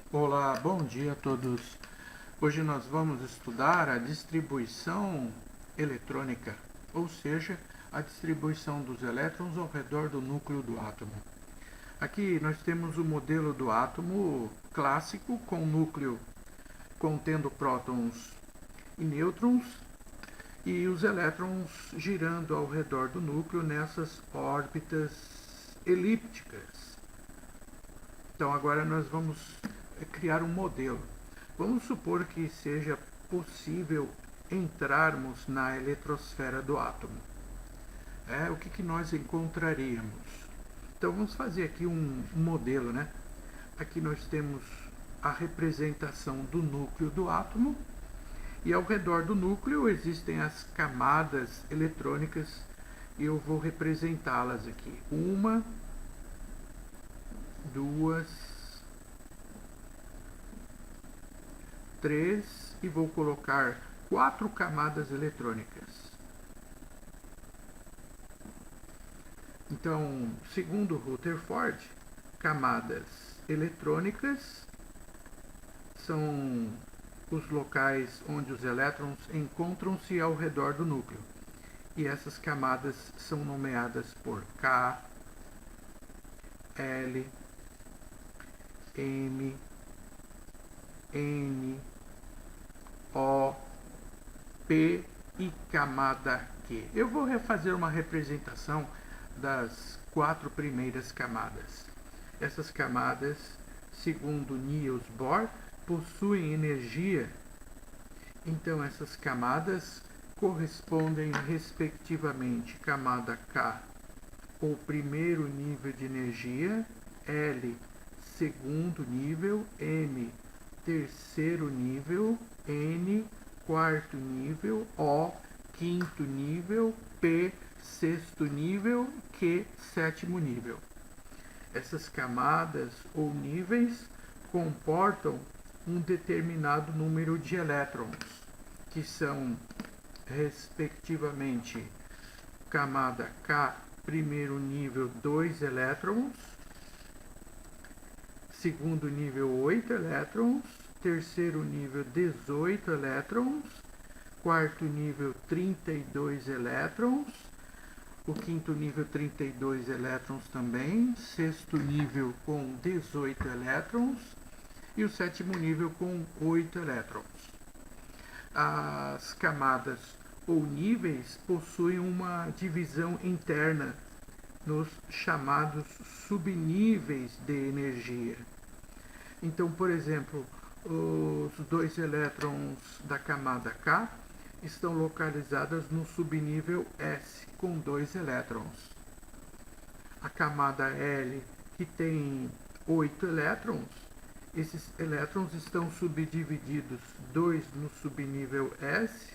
Olá, bom dia a todos. Hoje nós vamos estudar a distribuição eletrônica, ou seja, a distribuição dos elétrons ao redor do núcleo do átomo. Aqui nós temos o modelo do átomo clássico, com núcleo contendo prótons e nêutrons, e os elétrons girando ao redor do núcleo nessas órbitas elípticas. Então agora nós vamos criar um modelo. Vamos supor que seja possível entrarmos na eletrosfera do átomo. O que nós encontraríamos? Então vamos fazer aqui um modelo, né? Aqui nós temos a representação do núcleo do átomo e ao redor do núcleo existem as camadas eletrônicas e eu vou representá-las aqui. Uma, duas, três e vou colocar 4 camadas eletrônicas. Então, segundo Rutherford, camadas eletrônicas são os locais onde os elétrons encontram-se ao redor do núcleo. E essas camadas são nomeadas por K, L, M, N, O, P e camada Q. Eu vou refazer uma representação das 4 primeiras camadas. Essas camadas, segundo Niels Bohr, possuem energia. Então essas camadas correspondem respectivamente camada K, o primeiro nível de energia, L, segundo nível, M, terceiro nível, N, quarto nível, O, quinto nível, P, sexto nível, Q, sétimo nível. Essas camadas ou níveis comportam um determinado número de elétrons, que são, respectivamente, camada K, primeiro nível, 2 elétrons, segundo nível, 8 elétrons, terceiro nível, 18 elétrons, quarto nível, 32 elétrons, o quinto nível, 32 elétrons também, sexto nível com 18 elétrons e o sétimo nível com 8 elétrons. As camadas ou níveis possuem uma divisão interna nos chamados subníveis de energia. Então, por exemplo, os 2 elétrons da camada K estão localizados no subnível S, com 2 elétrons. A camada L, que tem 8 elétrons, esses elétrons estão subdivididos, 2 no subnível S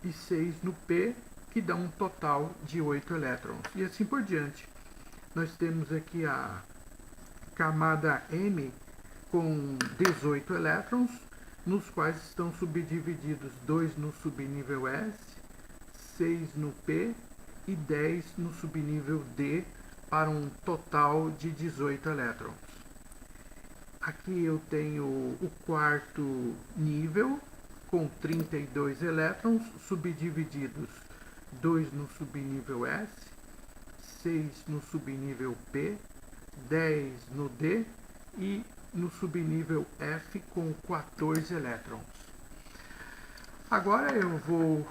e 6 no P, que dá um total de 8 elétrons. E assim por diante. Nós temos aqui a camada M com 18 elétrons, nos quais estão subdivididos 2 no subnível S, 6 no P e 10 no subnível D, para um total de 18 elétrons. Aqui eu tenho o quarto nível, com 32 elétrons, subdivididos 2 no subnível S, 6 no subnível P, 10 no D e no subnível F com 14 elétrons. Agora eu vou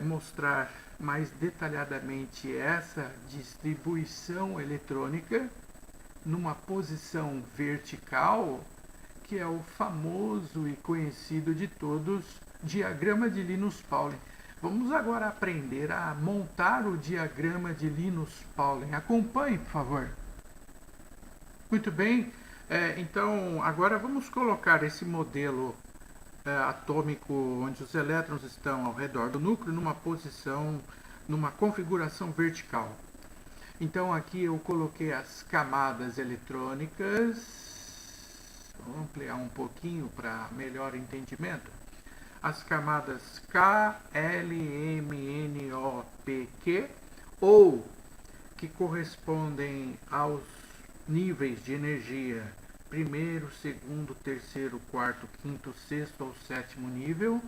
mostrar mais detalhadamente essa distribuição eletrônica numa posição vertical, que é o famoso e conhecido de todos diagrama de Linus Pauling. Vamos agora aprender a montar o diagrama de Linus Pauling. Acompanhe, por favor. Muito bem, então agora vamos colocar esse modelo atômico onde os elétrons estão ao redor do núcleo numa posição, numa configuração vertical. Então aqui eu coloquei as camadas eletrônicas. Vou ampliar um pouquinho para melhor entendimento. As camadas K, L, M, N, O, P, Q, ou que correspondem aos níveis de energia primeiro, segundo, terceiro, quarto, quinto, sexto ou sétimo nível,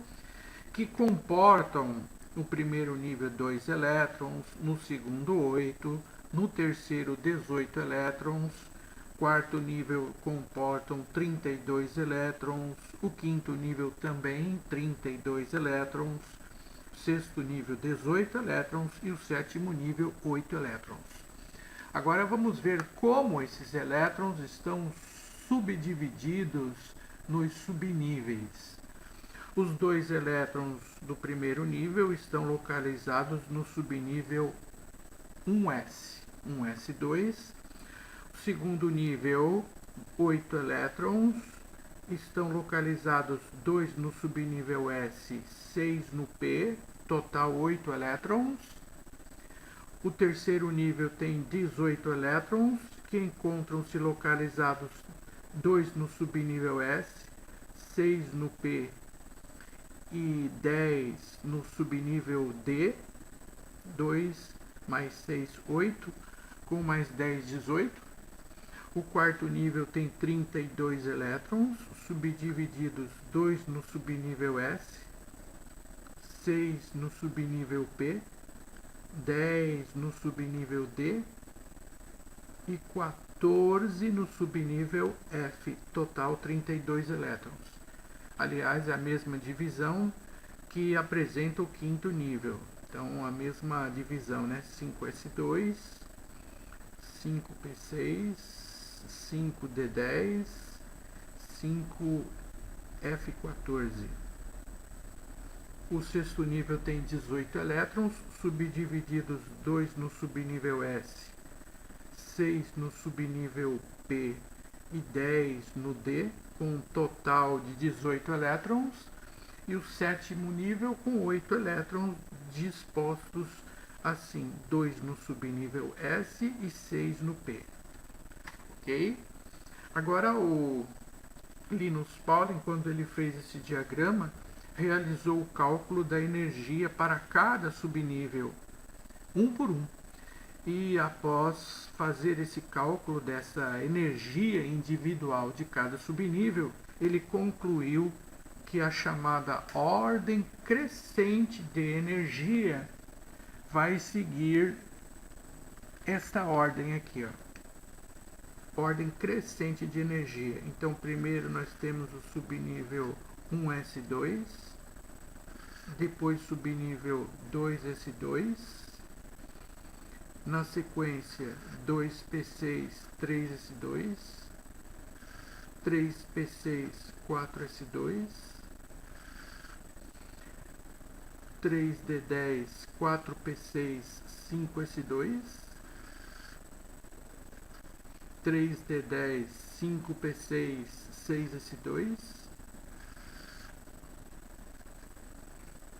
que comportam no primeiro nível 2 elétrons, no segundo 8, no terceiro 18 elétrons, quarto nível comportam 32 elétrons, o quinto nível também 32 elétrons, sexto nível 18 elétrons e o sétimo nível 8 elétrons. Agora vamos ver como esses elétrons estão subdivididos nos subníveis. Os 2 elétrons do primeiro nível estão localizados no subnível 1s, 1s2. O segundo nível, 8 elétrons, estão localizados 2 no subnível S, 6 no P, total 8 elétrons. O terceiro nível tem 18 elétrons, que encontram-se localizados 2 no subnível S, 6 no P e 10 no subnível D, 2 mais 6, 8, com mais 10, 18. O quarto nível tem 32 elétrons, subdivididos 2 no subnível S, 6 no subnível P, 10 no subnível D e 14 no subnível F, total 32 elétrons. Aliás, é a mesma divisão que apresenta o quinto nível. Então, a mesma divisão, né? 5S2, 5P6, 5D10, 5F14. O sexto nível tem 18 elétrons, subdivididos 2 no subnível S, 6 no subnível P e 10 no D, com um total de 18 elétrons, e o sétimo nível com 8 elétrons dispostos assim, 2 no subnível S e 6 no P. Ok? Agora o Linus Pauling, quando ele fez esse diagrama, realizou o cálculo da energia para cada subnível, um por um. E após fazer esse cálculo dessa energia individual de cada subnível, ele concluiu que a chamada ordem crescente de energia vai seguir esta ordem aqui, ó. Ordem crescente de energia. Então, primeiro nós temos o subnível 1S2, depois subnível 2S2, na sequência 2P6, 3S2, 3P6, 4S2, 3D10, 4P6, 5S2, 3D10, 5P6, 6S2,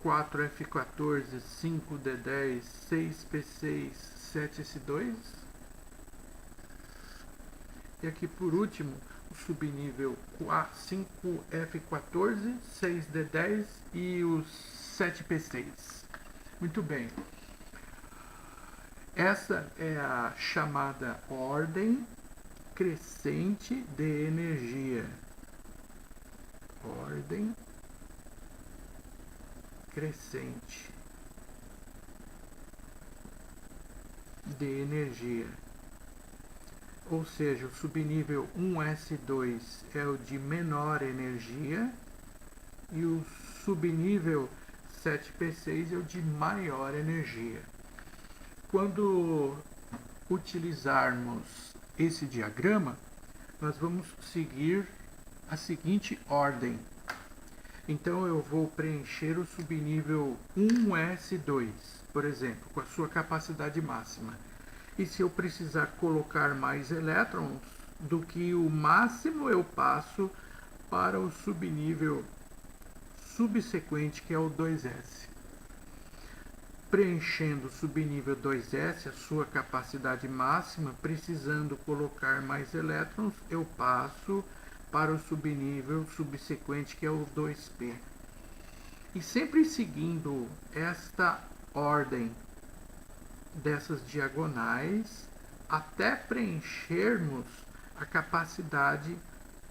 4F14, 5D10, 6P6, 7S2. E aqui por último, o subnível 5F14, 6D10 e os 7P6. Muito bem. Essa é a chamada ordem crescente de energia. Ordem crescente de energia. Ou seja, o subnível 1S2 é o de menor energia e o subnível 7P6 é o de maior energia. Quando utilizarmos esse diagrama, nós vamos seguir a seguinte ordem. Então eu vou preencher o subnível 1S2, por exemplo, com a sua capacidade máxima. E se eu precisar colocar mais elétrons do que o máximo, eu passo para o subnível subsequente, que é o 2S. Preenchendo o subnível 2S, a sua capacidade máxima, precisando colocar mais elétrons, eu passo para o subnível subsequente, que é o 2P. E sempre seguindo esta ordem dessas diagonais, até preenchermos a capacidade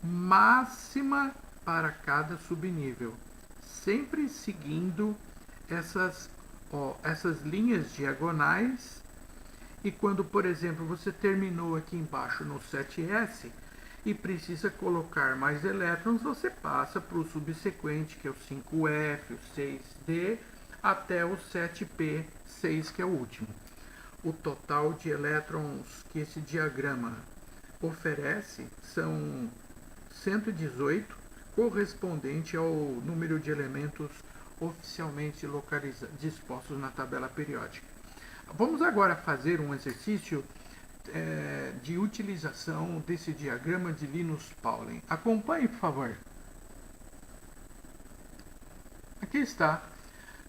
máxima para cada subnível, sempre seguindo essas linhas diagonais. E quando, por exemplo, você terminou aqui embaixo no 7S e precisa colocar mais elétrons, você passa para o subsequente, que é o 5F, o 6D, até o 7P6, que é o último. O total de elétrons que esse diagrama oferece são 118, correspondente ao número de elementos oficialmente dispostos na tabela periódica. Vamos agora fazer um exercício de utilização desse diagrama de Linus Pauling. Acompanhe, por favor. Aqui está.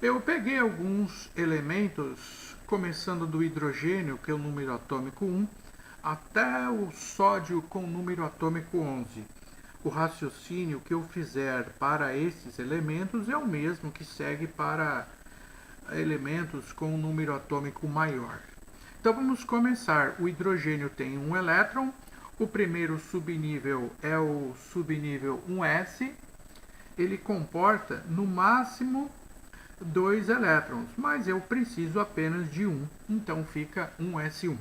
Eu peguei alguns elementos, começando do hidrogênio, que é o número atômico 1, até o sódio com o número atômico 11. O raciocínio que eu fizer para esses elementos é o mesmo que segue para elementos com um número atômico maior. Então vamos começar. O hidrogênio tem um elétron. O primeiro subnível é o subnível 1s. Ele comporta no máximo 2 elétrons, mas eu preciso apenas de um, então fica 1s1.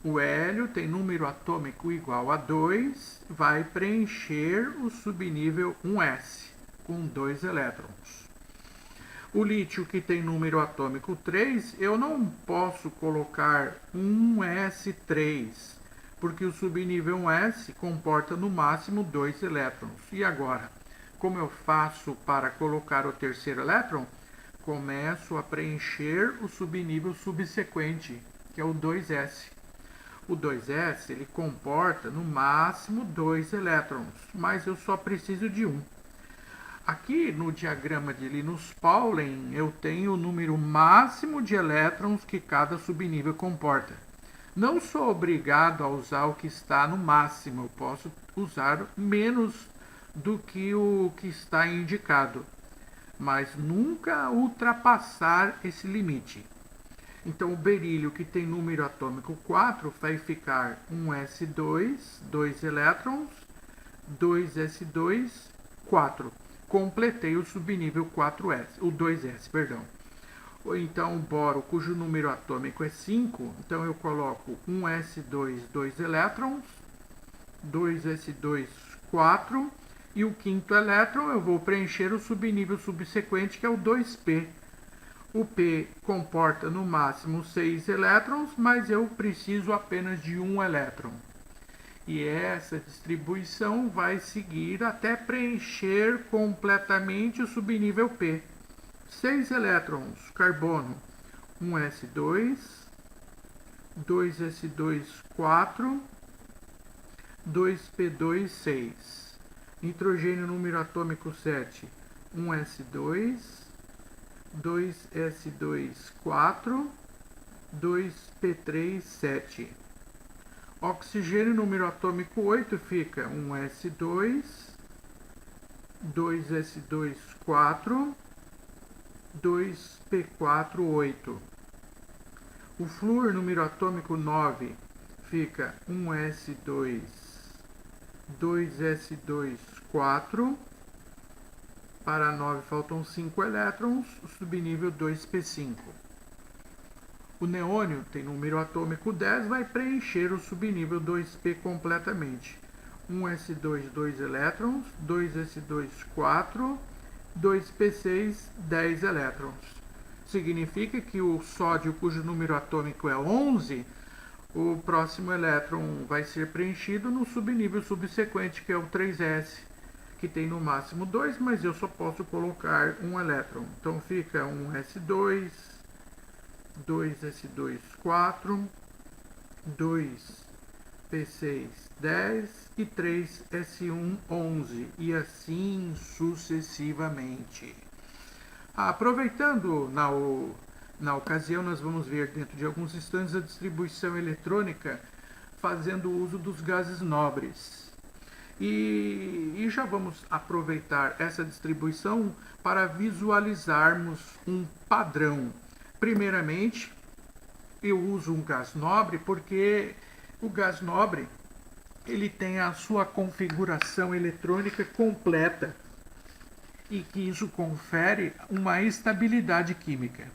O hélio tem número atômico igual a 2, vai preencher o subnível 1s com 2 elétrons. O lítio, que tem número atômico 3, eu não posso colocar 1s3, porque o subnível 1s comporta no máximo 2 elétrons. E agora, como eu faço para colocar o terceiro elétron? Começo a preencher o subnível subsequente, que é o 2s. O 2s ele comporta no máximo 2 elétrons, mas eu só preciso de um. Aqui no diagrama de Linus Pauling, eu tenho o número máximo de elétrons que cada subnível comporta. Não sou obrigado a usar o que está no máximo, eu posso usar menos do que o que está indicado, mas nunca ultrapassar esse limite. Então o berílio, que tem número atômico 4, vai ficar 1s2, 2 elétrons, 2s2, 4. Completei o subnível 4s, o 2s, perdão. Ou então o boro, cujo número atômico é 5, então eu coloco 1s2, 2 elétrons, 2s2, 4, e o quinto elétron eu vou preencher o subnível subsequente, que é o 2p. O P comporta no máximo 6 elétrons, mas eu preciso apenas de um elétron. E essa distribuição vai seguir até preencher completamente o subnível P. 6 elétrons, carbono, 1s2, 2s2, 4, 2p2, 6. Nitrogênio, número atômico 7, 1s2, 2s2, 4, 2p3, 7. Oxigênio, número atômico 8, fica 1s2, 2s2, 4, 2p4, 8. O flúor, número atômico 9, fica 1s2, 2s2, 4. Para 9 faltam 5 elétrons, o subnível 2p5. O neônio tem número atômico 10, vai preencher o subnível 2p completamente. 1s2, 2 elétrons, 2s2, 4, 2p6, 10 elétrons. Significa que o sódio, cujo número atômico é 11, o próximo elétron vai ser preenchido no subnível subsequente, que é o 3s, que tem no máximo 2, mas eu só posso colocar um elétron. Então fica 1s2, 2s2, 4, 2p6, 10 e 3s1, 11, e assim sucessivamente. Aproveitando, na ocasião, nós vamos ver dentro de alguns instantes a distribuição eletrônica fazendo uso dos gases nobres. E já vamos aproveitar essa distribuição para visualizarmos um padrão. Primeiramente, eu uso um gás nobre porque o gás nobre ele tenha a sua configuração eletrônica completa e que isso confere uma estabilidade química.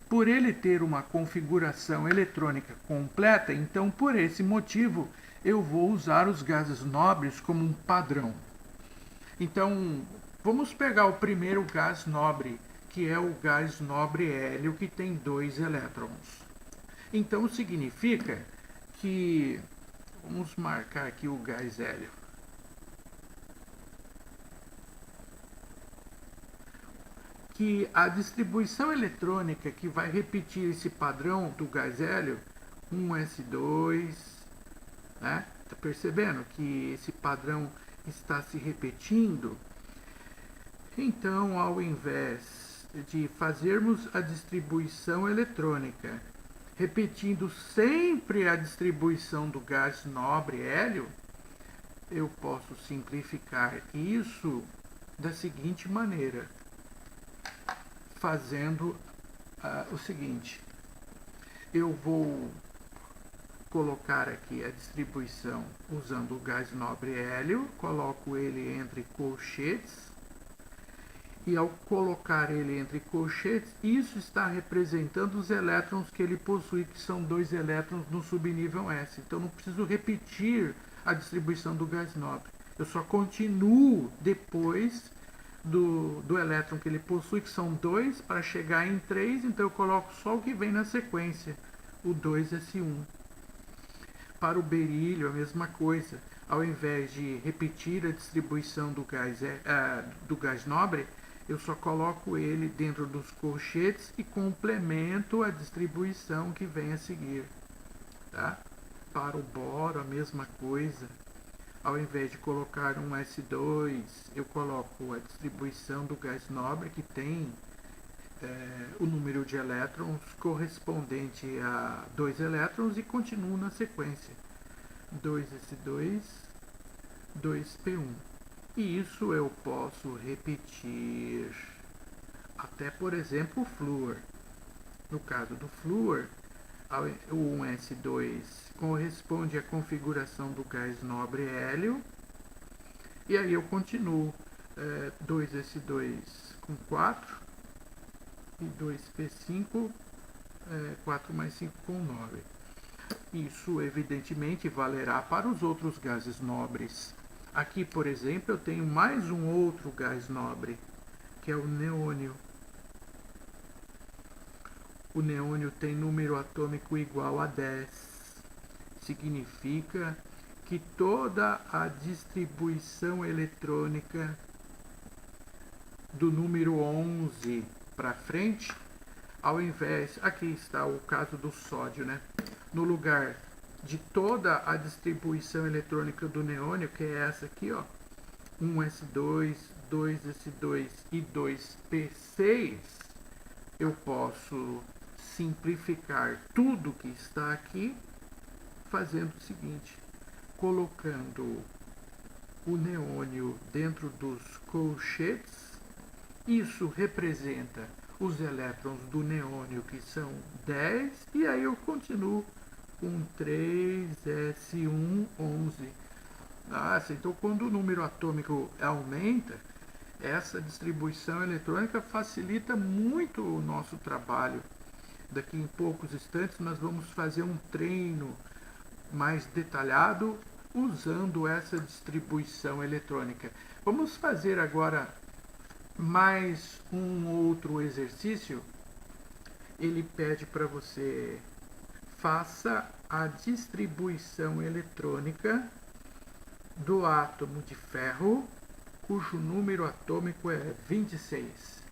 Por ele ter uma configuração eletrônica completa, então por esse motivo eu vou usar os gases nobres como um padrão. Então, vamos pegar o primeiro gás nobre, que é o gás nobre hélio, que tem 2 elétrons. Então significa que, vamos marcar aqui o gás hélio. Que a distribuição eletrônica que vai repetir esse padrão do gás hélio, 1s2, né? Tá percebendo que esse padrão está se repetindo? Então, ao invés de fazermos a distribuição eletrônica repetindo sempre a distribuição do gás nobre hélio, eu posso simplificar isso da seguinte maneira, fazendo o seguinte: eu vou colocar aqui a distribuição usando o gás nobre hélio, coloco ele entre colchetes, e ao colocar ele entre colchetes, isso está representando os elétrons que ele possui, que são 2 elétrons no subnível S. Então não preciso repetir a distribuição do gás nobre. Eu só continuo depois do elétron que ele possui, que são 2, para chegar em 3, então eu coloco só o que vem na sequência, o 2s1. Para o berílio, a mesma coisa. Ao invés de repetir a distribuição do gás nobre, eu só coloco ele dentro dos colchetes e complemento a distribuição que vem a seguir. Tá? Para o boro, a mesma coisa. Ao invés de colocar um S2, eu coloco a distribuição do gás nobre, que tem o número de elétrons correspondente a 2 elétrons, e continuo na sequência. 2s2, 2p1. E isso eu posso repetir até, por exemplo, o flúor. No caso do flúor, o 1s2 corresponde à configuração do gás nobre hélio, e aí eu continuo 2s2 com 4 e 2p5, 4 mais 5 com 9. Isso evidentemente valerá para os outros gases nobres. Aqui, por exemplo, eu tenho mais um outro gás nobre, que é o neônio. O neônio tem número atômico igual a 10. Significa que toda a distribuição eletrônica do número 11 para frente, ao invés, aqui está o caso do sódio, né? No lugar de toda a distribuição eletrônica do neônio, que é essa aqui, ó, 1s2, 2s2 e 2p6, eu posso simplificar tudo que está aqui fazendo o seguinte, colocando o neônio dentro dos colchetes. Isso representa os elétrons do neônio, que são 10, e aí eu continuo com 3s1, 11. Então quando o número atômico aumenta, essa distribuição eletrônica facilita muito o nosso trabalho. Daqui em poucos instantes nós vamos fazer um treino mais detalhado usando essa distribuição eletrônica. Vamos fazer agora mais um outro exercício. Ele pede para você faça a distribuição eletrônica do átomo de ferro, cujo número atômico é 26.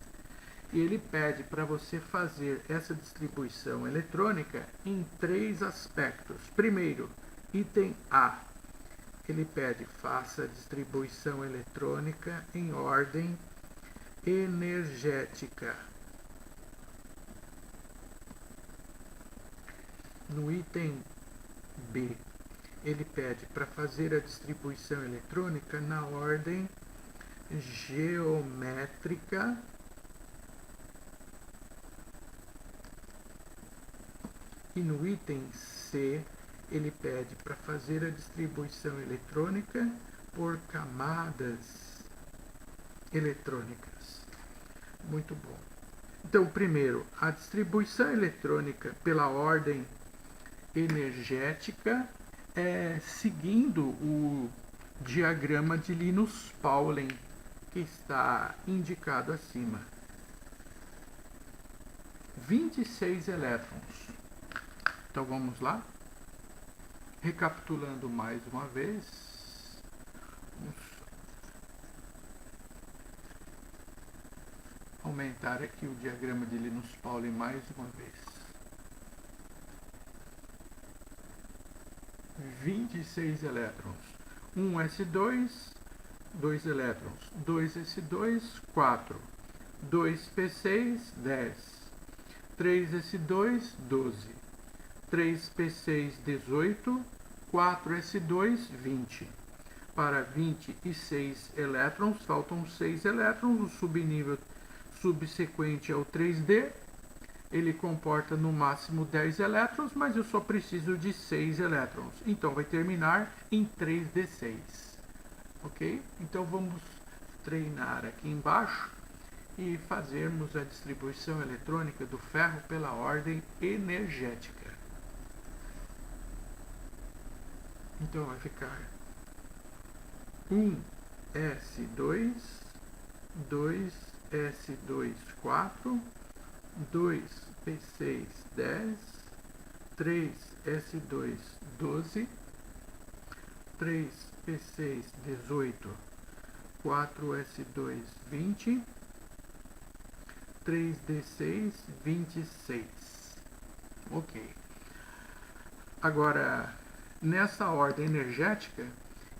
E ele pede para você fazer essa distribuição eletrônica em 3 aspectos. Primeiro, item A. Ele pede faça a distribuição eletrônica em ordem energética. No item B, ele pede para fazer a distribuição eletrônica na ordem geométrica. E no item C, ele pede para fazer a distribuição eletrônica por camadas eletrônicas. Muito bom. Então, primeiro, a distribuição eletrônica pela ordem energética seguindo o diagrama de Linus Pauling, que está indicado acima. 26 elétrons. Então vamos lá. Recapitulando mais uma vez. Vamos aumentar aqui o diagrama de Linus Pauling mais uma vez. 26 elétrons. 1s2, 2 elétrons. 2s2, 4. 2p6, 10. 3s2, 12. 3p6, 18. 4s2, 20. Para 26 elétrons, faltam 6 elétrons. O subnível subsequente é o 3D. Ele comporta no máximo 10 elétrons, mas eu só preciso de 6 elétrons. Então vai terminar em 3d6. Ok? Então vamos treinar aqui embaixo e fazermos a distribuição eletrônica do ferro pela ordem energética. Então vai ficar 1s2, 2s2, 4, 2p6, 10, 3s2, 12, 3p6, 18, 4s2, 20, 3d6, 26. Ok. Agora, nessa ordem energética,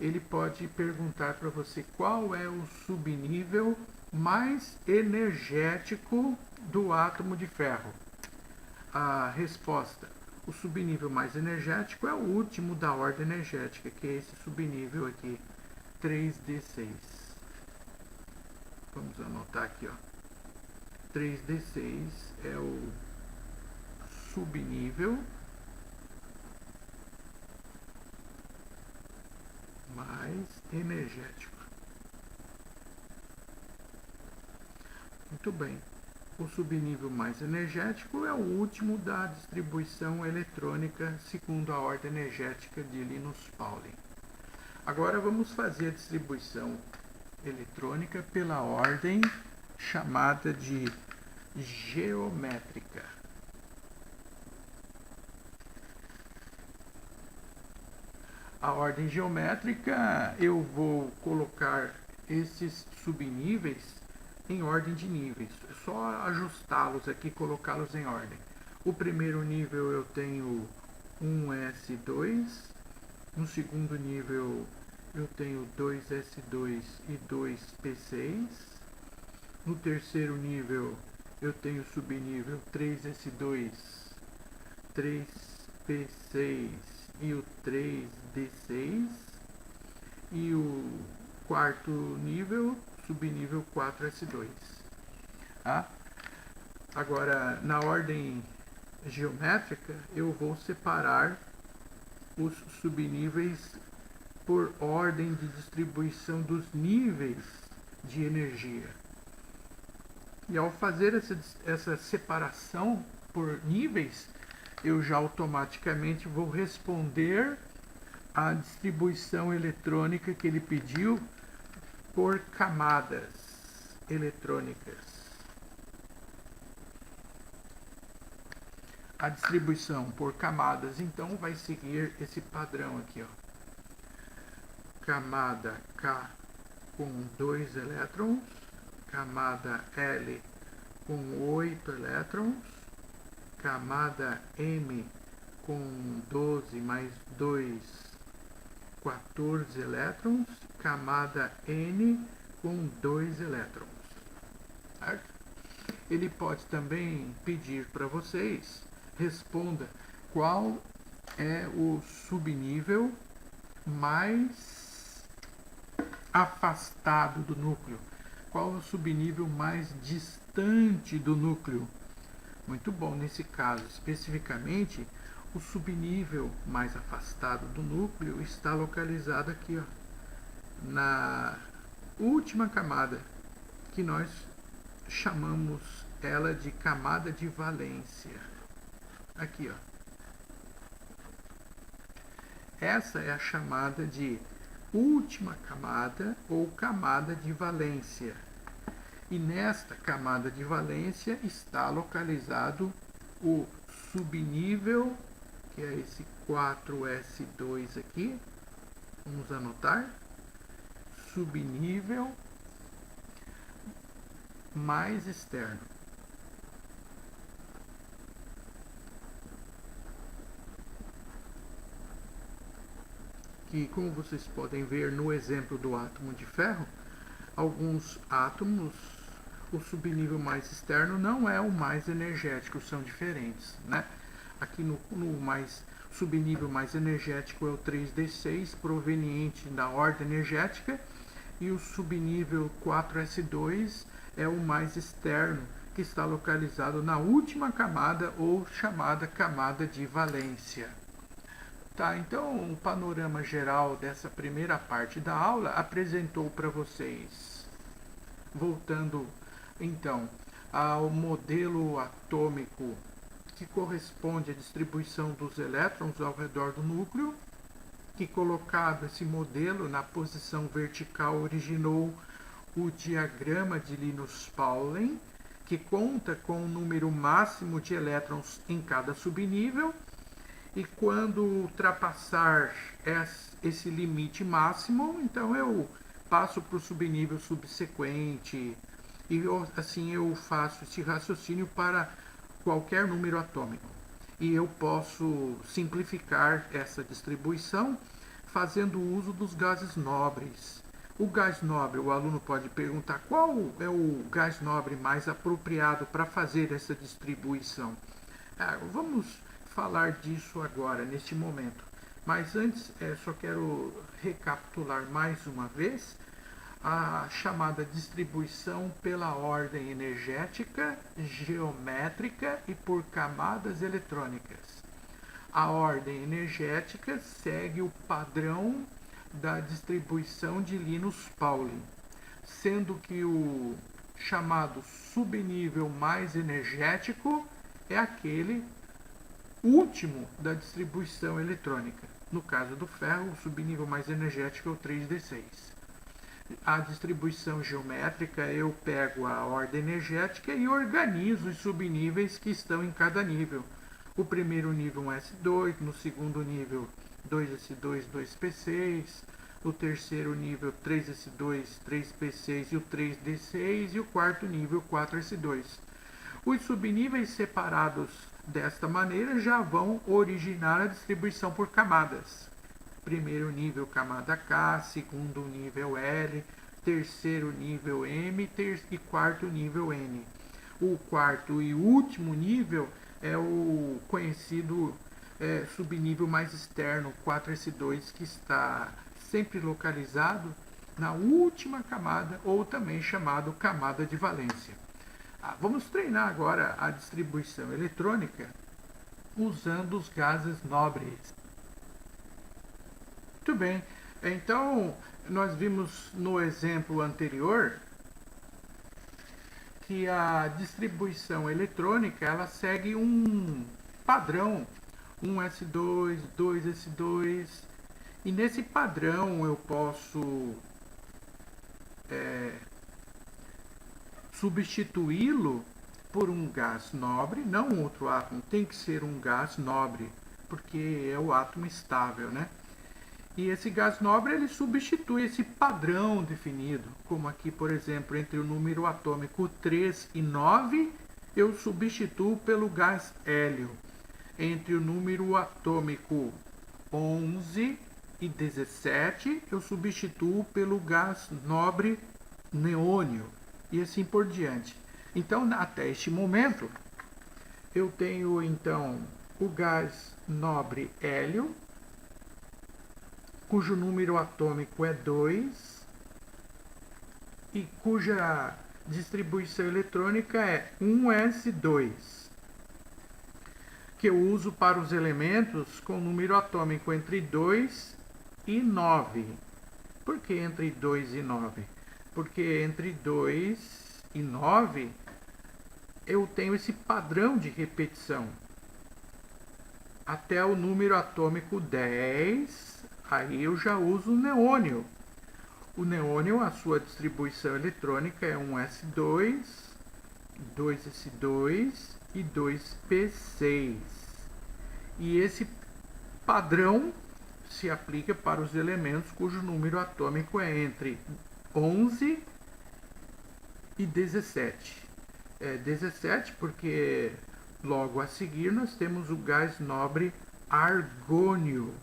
ele pode perguntar para você qual é o subnível mais energético do átomo de ferro. A resposta: o subnível mais energético é o último da ordem energética, que é esse subnível aqui, 3d6. Vamos anotar aqui, ó. 3d6 é o subnível mais energético. Muito bem. O subnível mais energético é o último da distribuição eletrônica segundo a ordem energética de Linus Pauling. Agora vamos fazer a distribuição eletrônica pela ordem chamada de geométrica. A ordem geométrica, eu vou colocar esses subníveis em ordem de níveis. É só ajustá-los aqui, colocá-los em ordem. O primeiro nível eu tenho 1s2. No segundo nível eu tenho 2s2 e 2p6. No terceiro nível eu tenho subnível 3s2, 3p6 e o 3d6. E o quarto nível, subnível 4s2. Tá? Agora, na ordem geométrica, eu vou separar os subníveis por ordem de distribuição dos níveis de energia. E ao fazer essa separação por níveis, eu já automaticamente vou responder a distribuição eletrônica que ele pediu por camadas eletrônicas. A distribuição por camadas, então, vai seguir esse padrão aqui, ó. Camada K com 2 elétrons, camada L com 8 elétrons, camada M com 12 mais 2, 14 elétrons, camada N com 2 elétrons. Certo? Ele pode também pedir para vocês, responda qual é o subnível mais afastado do núcleo, qual é o subnível mais distante do núcleo. Muito bom, nesse caso especificamente, o subnível mais afastado do núcleo está localizado aqui, ó, na última camada, que nós chamamos ela de camada de valência. Aqui, ó. Essa é a chamada de última camada ou camada de valência. E nesta camada de valência está localizado o subnível, que é esse 4s2 aqui. Vamos anotar. Subnível mais externo. Que, como vocês podem ver no exemplo do átomo de ferro, alguns átomos, o subnível mais externo não é o mais energético, são diferentes, né? Aqui no subnível mais energético é o 3d6, proveniente da ordem energética, e o subnível 4s2 é o mais externo, que está localizado na última camada ou chamada camada de valência. Tá, então o panorama geral dessa primeira parte da aula apresentou para vocês, voltando então ao modelo atômico que corresponde à distribuição dos elétrons ao redor do núcleo, que, colocado esse modelo na posição vertical, originou o diagrama de Linus Pauling, que conta com o número máximo de elétrons em cada subnível, e quando ultrapassar esse limite máximo, então eu passo para o subnível subsequente, e assim eu faço esse raciocínio para qualquer número atômico. E eu posso simplificar essa distribuição fazendo uso dos gases nobres. O gás nobre, o aluno pode perguntar qual é o gás nobre mais apropriado para fazer essa distribuição. Vamos falar disso agora, neste momento. Mas antes, só quero recapitular mais uma vez a chamada distribuição pela ordem energética, geométrica e por camadas eletrônicas. A ordem energética segue o padrão da distribuição de Linus Pauling, sendo que o chamado subnível mais energético é aquele último da distribuição eletrônica. No caso do ferro, o subnível mais energético é o 3d6. A distribuição geométrica, eu pego a ordem energética e organizo os subníveis que estão em cada nível. O primeiro nível 1s2, no segundo nível 2s2, 2p6, o terceiro nível 3s2, 3p6 e o 3d6, e o quarto nível 4s2. Os subníveis separados desta maneira já vão originar a distribuição por camadas. Primeiro nível, camada K, segundo nível L, terceiro nível M e quarto nível N. O quarto e último nível é o conhecido subnível mais externo, 4s2, que está sempre localizado na última camada, ou também chamado camada de valência. Vamos treinar agora a distribuição eletrônica usando os gases nobres. Muito bem, então nós vimos no exemplo anterior que a distribuição eletrônica ela segue um padrão, 1s2, 2s2, e nesse padrão eu posso substituí-lo por um gás nobre, não outro átomo, tem que ser um gás nobre, porque é o átomo estável, né? E esse gás nobre ele substitui esse padrão definido, como aqui, por exemplo, entre o número atômico 3 e 9, eu substituo pelo gás hélio. Entre o número atômico 11 e 17, eu substituo pelo gás nobre neônio, e assim por diante. Então, até este momento, eu tenho então o gás nobre hélio, cujo número atômico é 2 e cuja distribuição eletrônica é 1s2. que eu uso para os elementos com número atômico entre 2 e 9. Por que entre 2 e 9? Porque entre 2 e 9 eu tenho esse padrão de repetição. Até o número atômico 10, aí eu já uso o neônio. O neônio, a sua distribuição eletrônica é 1s2, 2s2 e 2p6. E esse padrão se aplica para os elementos cujo número atômico é entre 11 e 17. 17 porque logo a seguir nós temos o gás nobre argônio.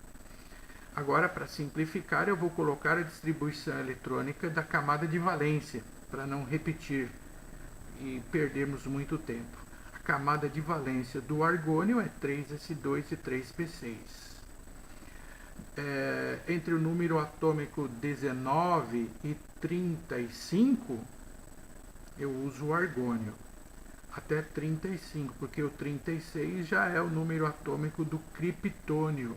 Agora, para simplificar, eu vou colocar a distribuição eletrônica da camada de valência, para não repetir e perdermos muito tempo. A camada de valência do argônio é 3s2 e 3p6. Entre o número atômico 19 e 35, eu uso o argônio. Até 35, porque o 36 já é o número atômico do criptônio.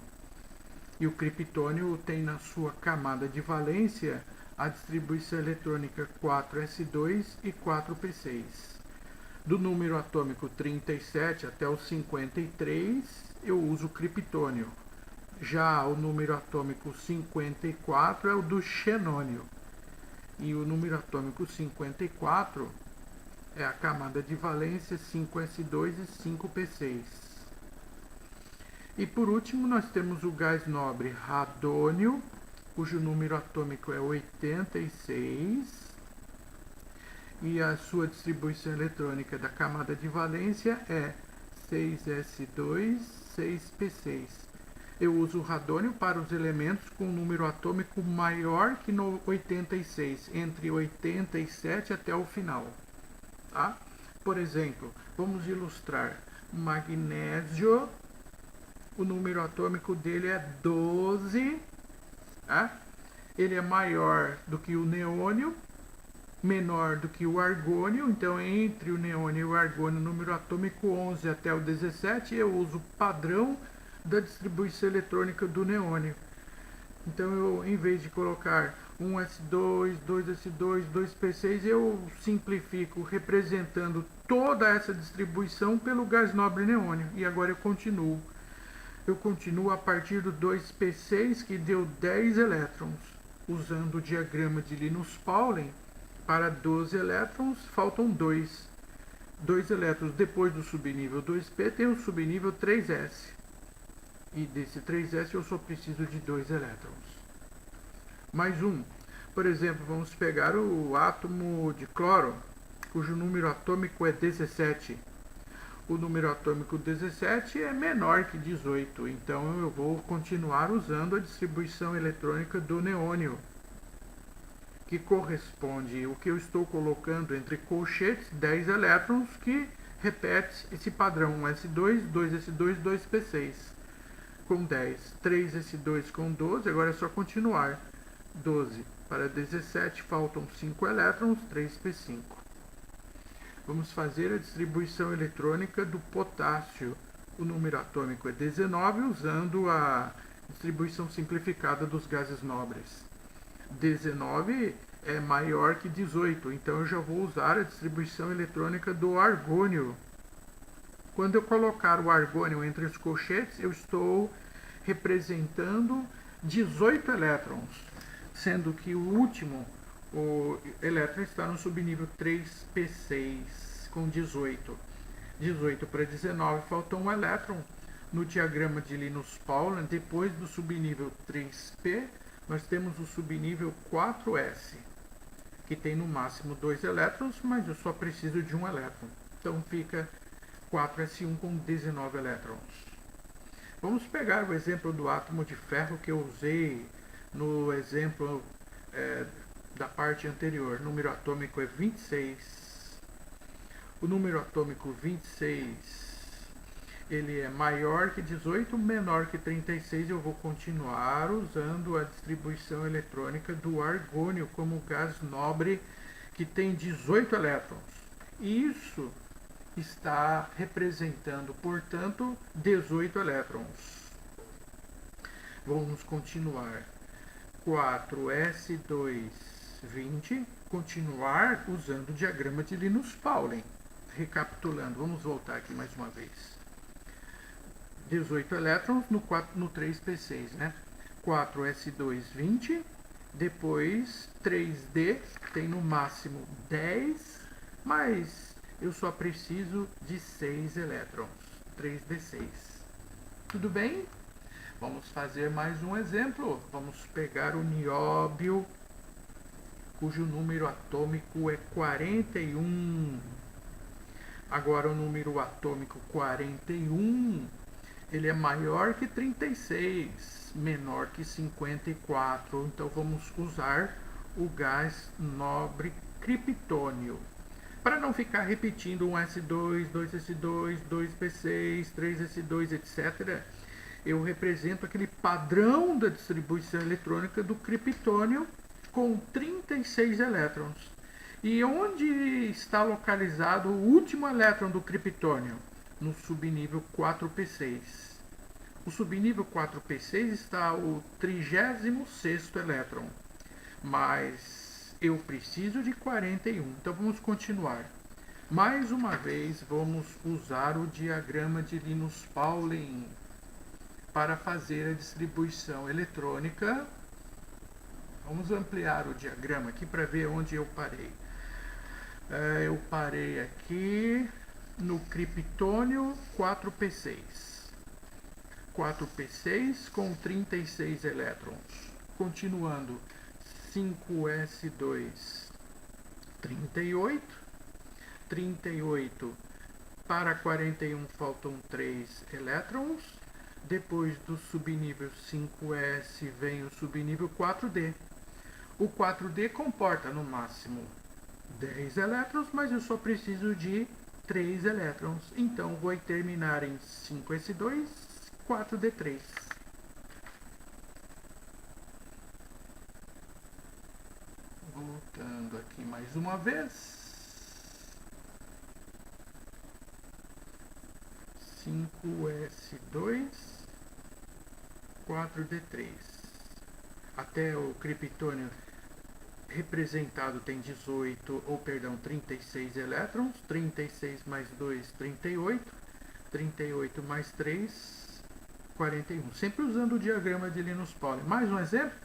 E o criptônio tem na sua camada de valência a distribuição eletrônica 4s2 e 4p6. Do número atômico 37 até o 53, eu uso o criptônio. Já o número atômico 54 é o do xenônio. E o número atômico 54 é a camada de valência 5s2 e 5p6. E por último nós temos o gás nobre radônio, cujo número atômico é 86 e a sua distribuição eletrônica da camada de valência é 6s2, 6p6. Eu uso o radônio para os elementos com número atômico maior que no 86, entre 87 até o final. Tá? Por exemplo, vamos ilustrar magnésio. O número atômico dele é 12, tá? Ele é maior do que o neônio, menor do que o argônio, então entre o neônio e o argônio, número atômico 11 até o 17, eu uso o padrão da distribuição eletrônica do neônio. Então eu, em vez de colocar 1s2, 2s2, 2p6, eu simplifico representando toda essa distribuição pelo gás nobre neônio. E agora eu continuo. Eu continuo a partir do 2p6, que deu 10 elétrons. Usando o diagrama de Linus-Pauling, para 12 elétrons, faltam 2. 2 elétrons depois do subnível 2p, tem o subnível 3s. E desse 3s eu só preciso de 2 elétrons. Mais um. Por exemplo, vamos pegar o átomo de cloro, cujo número atômico é 17. O número atômico 17 é menor que 18, então eu vou continuar usando a distribuição eletrônica do neônio, que corresponde ao que eu estou colocando entre colchetes 10 elétrons, que repete esse padrão 1s2, 2s2, 2p6 com 10, 3s2 com 12, agora é só continuar. 12 para 17 faltam 5 elétrons, 3p5. Vamos fazer a distribuição eletrônica do potássio. O número atômico é 19, usando a distribuição simplificada dos gases nobres. 19 é maior que 18, então eu já vou usar a distribuição eletrônica do argônio. Quando eu colocar o argônio entre os colchetes, eu estou representando 18 elétrons, sendo que o último, o elétron, está no subnível 3p6 com 18. 18 para 19 falta um elétron. No diagrama de Linus-Pauling, depois do subnível 3p, nós temos o subnível 4s, que tem no máximo 2 elétrons, mas eu só preciso de um elétron. Então fica 4s1 com 19 elétrons. Vamos pegar o exemplo do átomo de ferro que eu usei no exemplo da parte anterior. O número atômico é 26. O número atômico 26, ele é maior que 18, menor que 36. Eu vou continuar usando a distribuição eletrônica do argônio como gás nobre, que tem 18 elétrons. Isso está representando, portanto, 18 elétrons. Vamos continuar. 4s220, continuar usando o diagrama de Linus-Pauling. Recapitulando, vamos voltar aqui mais uma vez. 18 elétrons no 3p6, né? 4s220, depois 3d tem no máximo 10, mas eu só preciso de 6 elétrons, 3d6. Tudo bem? Vamos fazer mais um exemplo. Vamos pegar o nióbio, cujo número atômico é 41. Agora o número atômico 41, ele é maior que 36, menor que 54. Então vamos usar o gás nobre criptônio. Para não ficar repetindo um S2, 2S2, 2P6, 3S2, etc., eu represento aquele padrão da distribuição eletrônica do criptônio com 36 elétrons. E onde está localizado o último elétron do criptônio? No subnível 4p6. O subnível 4p6 está o 36º elétron, mas eu preciso de 41. Então vamos continuar. Mais uma vez vamos usar o diagrama de Linus-Pauling para fazer a distribuição eletrônica. Vamos ampliar o diagrama aqui para ver onde eu parei. Eu parei aqui no criptônio 4p6. 4p6 com 36 elétrons. Continuando, 5s2, 38. 38 para 41 faltam 3 elétrons. Depois do subnível 5s vem o subnível 4d. O 4d comporta no máximo 10 elétrons, mas eu só preciso de 3 elétrons. Então vou terminar em 5s2, 4d3. Voltando aqui mais uma vez. 5s2, 4d3. Até o criptônio representado tem 36 elétrons. 36 mais 2, 38. 38 mais 3, 41. Sempre usando o diagrama de Linus-Pauling. Mais um exemplo?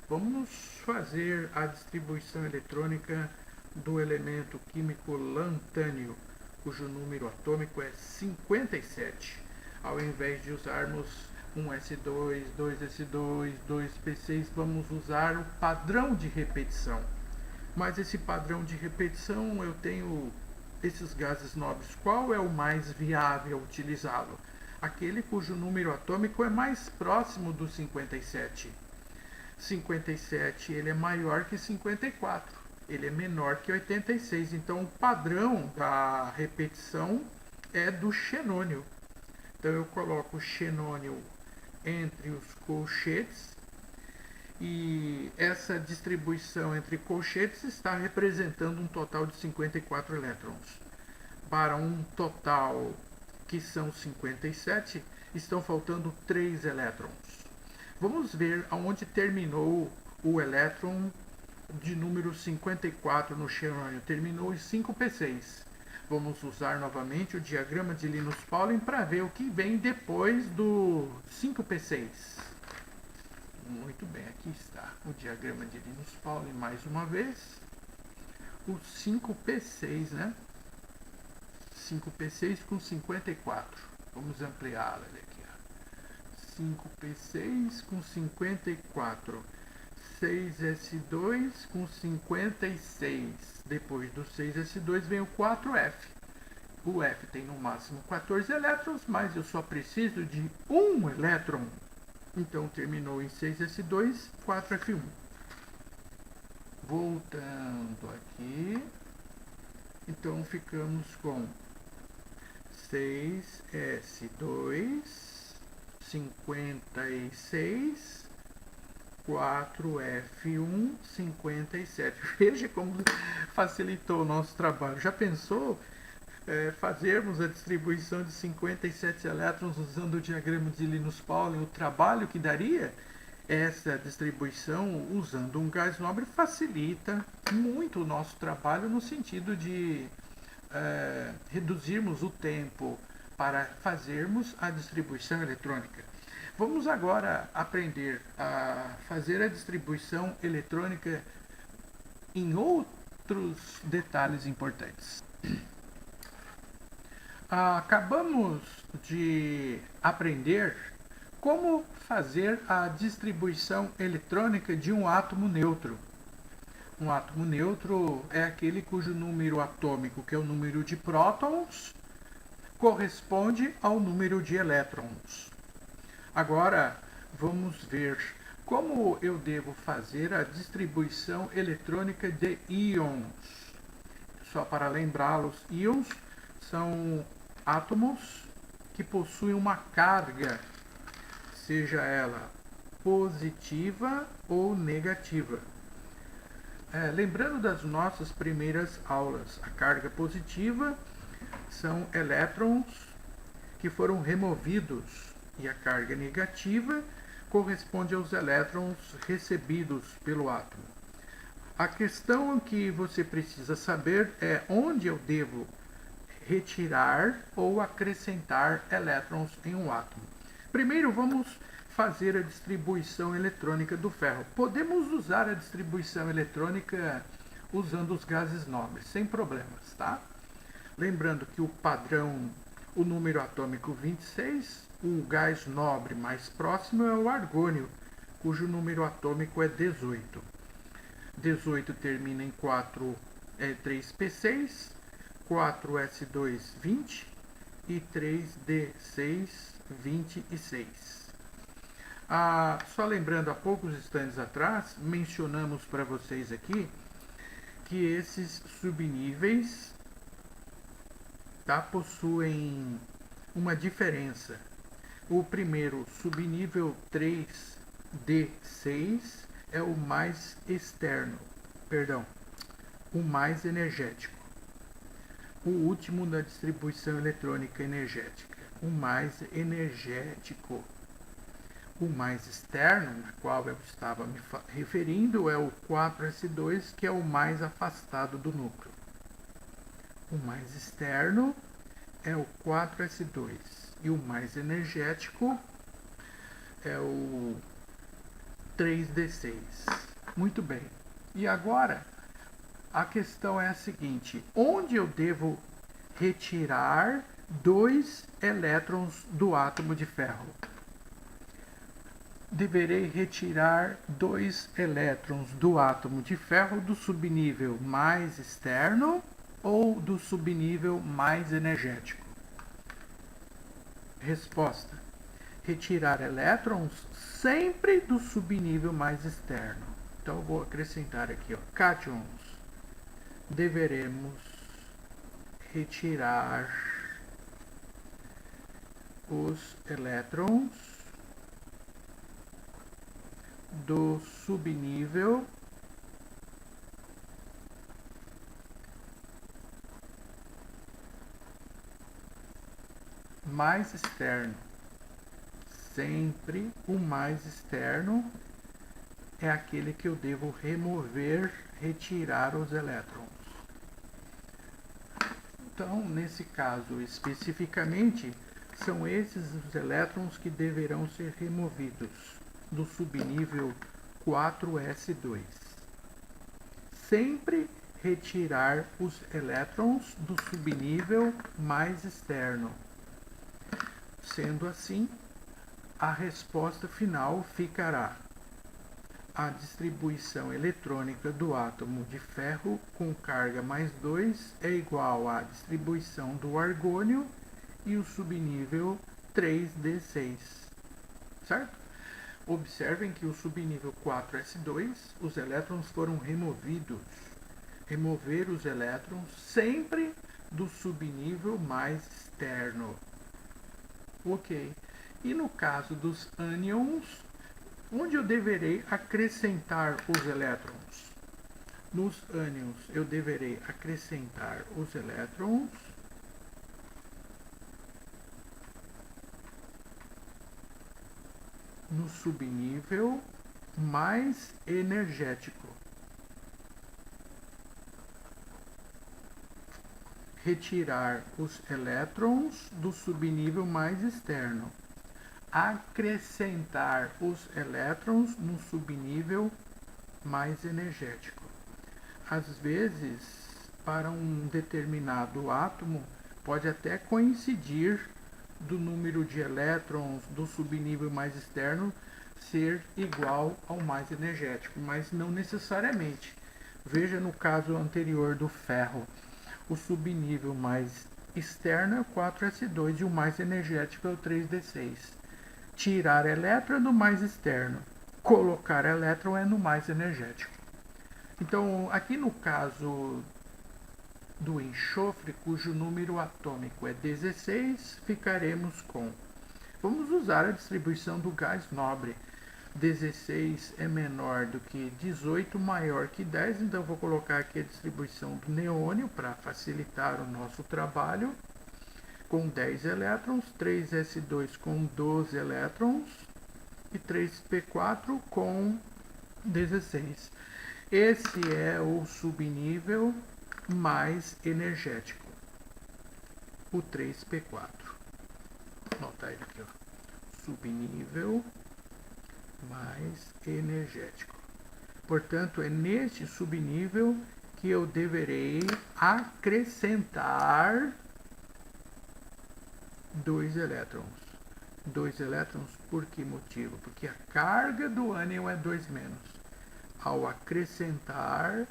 Vamos fazer a distribuição eletrônica do elemento químico lantânio, cujo número atômico é 57. Ao invés de usarmos um S2, 2S2, 2P6, vamos usar o padrão de repetição. Mas esse padrão de repetição, eu tenho esses gases nobres. Qual é o mais viável utilizá-lo? Aquele cujo número atômico é mais próximo do 57. 57 ele é maior que 54. Ele é menor que 86. Então o padrão da repetição é do xenônio. Então eu coloco o xenônio entre os colchetes, e essa distribuição entre colchetes está representando um total de 54 elétrons. Para um total que são 57, estão faltando 3 elétrons. Vamos ver aonde terminou o elétron de número 54 no xenônio. Terminou em 5p6. Vamos usar novamente o diagrama de Linus-Pauling para ver o que vem depois do 5p6. Muito bem, aqui está o diagrama de Linus-Pauling mais uma vez. O 5p6, né? 5p6 com 54. Vamos ampliá-la aqui. 5p6 com 54. 6s2 com 56. Depois do 6s2 vem o 4f. O F tem no máximo 14 elétrons, mas eu só preciso de um elétron. Então terminou em 6s2, 4f1. Voltando aqui. Então ficamos com 6s2, 56, 4f1, 57. Veja como facilitou o nosso trabalho. Já pensou fazermos a distribuição de 57 elétrons usando o diagrama de Linus-Pauling, o trabalho que daria essa distribuição usando um gás nobre facilita muito o nosso trabalho no sentido de reduzirmos o tempo para fazermos a distribuição eletrônica. Vamos agora aprender a fazer a distribuição eletrônica em outros detalhes importantes. Acabamos de aprender como fazer a distribuição eletrônica de um átomo neutro. Um átomo neutro é aquele cujo número atômico, que é o número de prótons, corresponde ao número de elétrons. Agora, vamos ver como eu devo fazer a distribuição eletrônica de íons. Só para lembrá-los, íons são átomos que possuem uma carga, seja ela positiva ou negativa. Lembrando das nossas primeiras aulas, a carga positiva são elétrons que foram removidos e a carga negativa corresponde aos elétrons recebidos pelo átomo. A questão que você precisa saber é onde eu devo retirar ou acrescentar elétrons em um átomo. Primeiro vamos fazer a distribuição eletrônica do ferro. Podemos usar a distribuição eletrônica usando os gases nobres, sem problemas, tá? Lembrando que o padrão, o número atômico 26, o gás nobre mais próximo é o argônio, cujo número atômico é 18. 18 termina em 3p6, 4s2 20 e 3d6 26. Só lembrando, há poucos instantes atrás, mencionamos para vocês aqui que esses subníveis possuem uma diferença. O primeiro, subnível 3D6, é o mais externo, o mais energético. O último na distribuição eletrônica energética, o mais energético. O mais externo, na qual eu estava me referindo, é o 4s2, que é o mais afastado do núcleo. O mais externo é o 4s2 e o mais energético é o 3d6. Muito bem. E agora, a questão é a seguinte: onde eu devo retirar 2 elétrons do átomo de ferro? Deverei retirar 2 elétrons do átomo de ferro do subnível mais externo ou do subnível mais energético? Resposta: retirar elétrons sempre do subnível mais externo. Então eu vou acrescentar aqui, cátions. Deveremos retirar os elétrons do subnível mais externo. Sempre o mais externo é aquele que eu devo retirar os elétrons. Então, nesse caso especificamente, são esses os elétrons que deverão ser removidos do subnível 4s2. Sempre retirar os elétrons do subnível mais externo. Sendo assim, a resposta final ficará: a distribuição eletrônica do átomo de ferro com carga mais 2 é igual à distribuição do argônio e o subnível 3d6. Certo? Observem que o subnível 4s2, os elétrons foram removidos. Remover os elétrons sempre do subnível mais externo. Ok. E no caso dos ânions, onde eu deverei acrescentar os elétrons? Nos ânions, eu deverei acrescentar os elétrons no subnível mais energético. Retirar os elétrons do subnível mais externo. Acrescentar os elétrons no subnível mais energético. Às vezes, para um determinado átomo, pode até coincidir do número de elétrons do subnível mais externo ser igual ao mais energético, mas não necessariamente. Veja no caso anterior do ferro, o subnível mais externo é o 4s2 e o mais energético é o 3d6. Tirar elétron do mais externo, colocar elétron é no mais energético. Então, aqui no caso do enxofre, cujo número atômico é 16, ficaremos com... Vamos usar a distribuição do gás nobre. 16 é menor do que 18, maior que 10, então vou colocar aqui a distribuição do neônio para facilitar o nosso trabalho. Com 10 elétrons, 3s2 com 12 elétrons e 3p4 com 16. Esse é o subnível mais energético, o 3p4. Vou anotar ele aqui, ó. Subnível mais energético. Portanto, é neste subnível que eu deverei acrescentar 2 elétrons. 2 elétrons por que motivo? Porque a carga do ânion é 2-. Ao acrescentar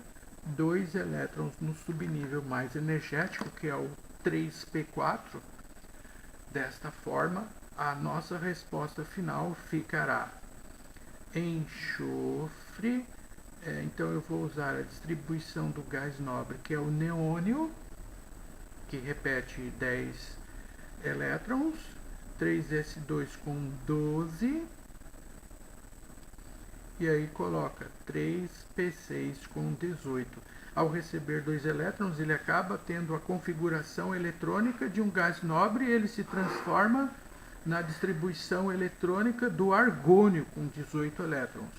2 elétrons no subnível mais energético, que é o 3p4, desta forma, a nossa resposta final ficará enxofre. Então eu vou usar a distribuição do gás nobre, que é o neônio, que repete 10 elétrons, 3s2 com 12, e aí coloca 3p6 com 18. Ao receber 2 elétrons, ele acaba tendo a configuração eletrônica de um gás nobre e ele se transforma na distribuição eletrônica do argônio com 18 elétrons.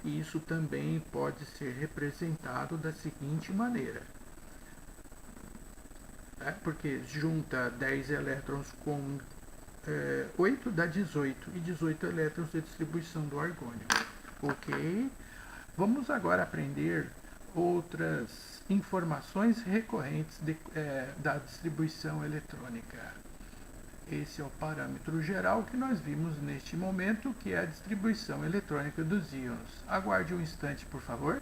E isso também pode ser representado da seguinte maneira. Porque junta 10 elétrons com 8 dá 18, e 18 elétrons de distribuição do argônio. Ok? Vamos agora aprender outras informações recorrentes da distribuição eletrônica. Esse é o parâmetro geral que nós vimos neste momento, que é a distribuição eletrônica dos íons. Aguarde um instante, por favor.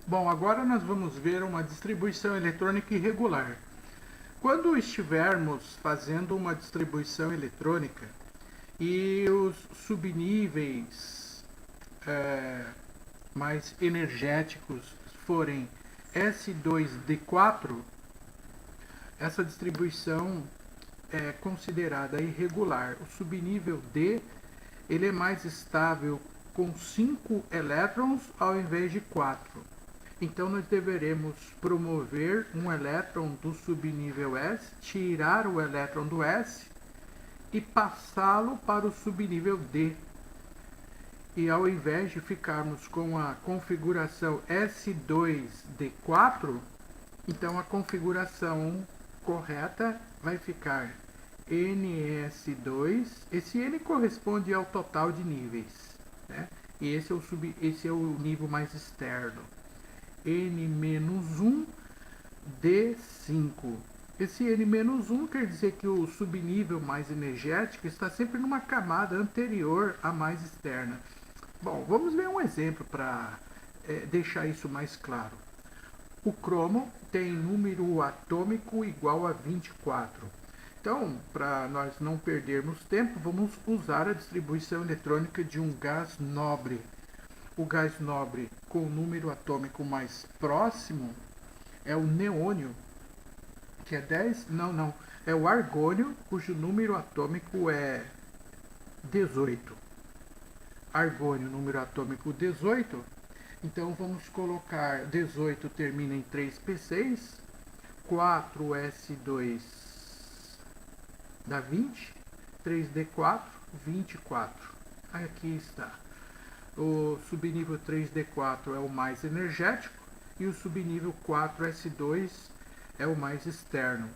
Bom, agora nós vamos ver uma distribuição eletrônica irregular. Quando estivermos fazendo uma distribuição eletrônica e os subníveis mais energéticos forem S2D4, essa distribuição é considerada irregular. O subnível D ele é mais estável com 5 elétrons ao invés de 4. Então nós deveremos promover um elétron do subnível S, tirar o elétron do S e passá-lo para o subnível D. E ao invés de ficarmos com a configuração S2D4, então a configuração correta vai ficar NS2. Esse N corresponde ao total de níveis, né? E esse é o nível mais externo. N-1 D5. Esse N-1 quer dizer que o subnível mais energético está sempre numa camada anterior à mais externa. Bom, vamos ver um exemplo para deixar isso mais claro. O cromo tem número atômico igual a 24. Então, para nós não perdermos tempo, vamos usar a distribuição eletrônica de um gás nobre. O gás nobre com o número atômico mais próximo é o neônio, que é 10, é o argônio, cujo número atômico é 18. Argônio, número atômico 18, então vamos colocar 18 termina em 3p6, 4s2 dá 20, 3d4, 24. Aqui está. O subnível 3D4 é o mais energético e o subnível 4S2 é o mais externo.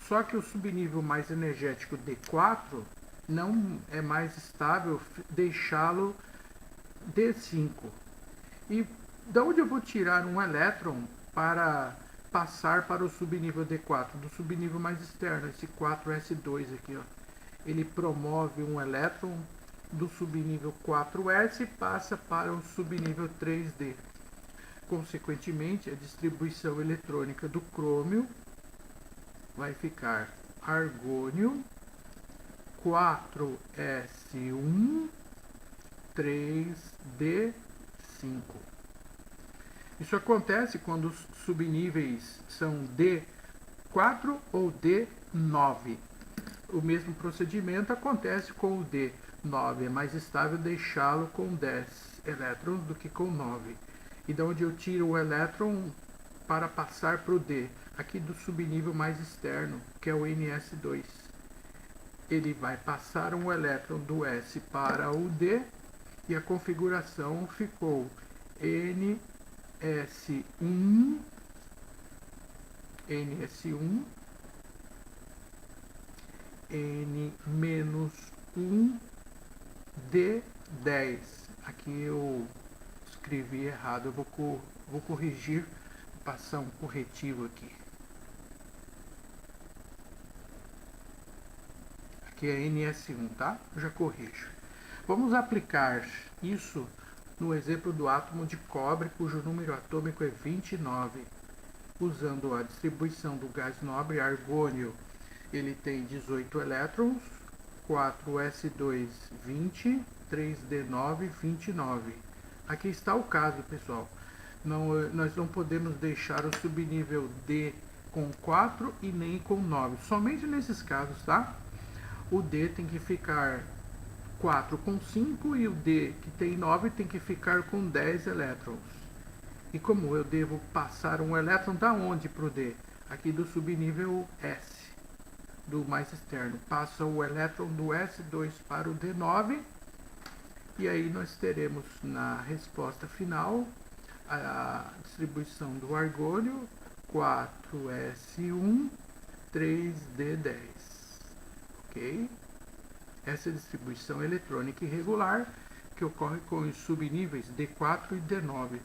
Só que o subnível mais energético D4 não é mais estável deixá-lo D5. E de onde eu vou tirar um elétron para passar para o subnível D4? Do subnível mais externo, esse 4S2 aqui, ó. Ele promove um elétron do subnível 4S e passa para o subnível 3D. Consequentemente, a distribuição eletrônica do crômio vai ficar argônio 4S1 3D5. Isso acontece quando os subníveis são D4 ou D9. O mesmo procedimento acontece com o D9. É mais estável deixá-lo com 10 elétrons do que com 9. E de onde eu tiro o elétron para passar para o D? Aqui do subnível mais externo, que é o NS2. Ele vai passar um elétron do S para o D e a configuração ficou NS1, N-1, D10. Aqui eu escrevi errado, eu vou corrigir, vou passar um corretivo aqui. Aqui é NS1, tá? Eu já corrijo. Vamos aplicar isso no exemplo do átomo de cobre, cujo número atômico é 29. Usando a distribuição do gás nobre argônio, ele tem 18 elétrons, 4s2, 20, 3d9, 29. Aqui está o caso, pessoal. Nós não podemos deixar o subnível D com 4 e nem com 9. Somente nesses casos, tá? O D tem que ficar 4 com 5 e o D que tem 9 tem que ficar com 10 elétrons. E como eu devo passar um elétron da onde para o D? Aqui do subnível S, do mais externo. Passa o elétron do S2 para o D9 e aí nós teremos na resposta final a distribuição do argônio 4S1 3D10. Ok? Essa é a distribuição eletrônica irregular que ocorre com os subníveis D4 e D9.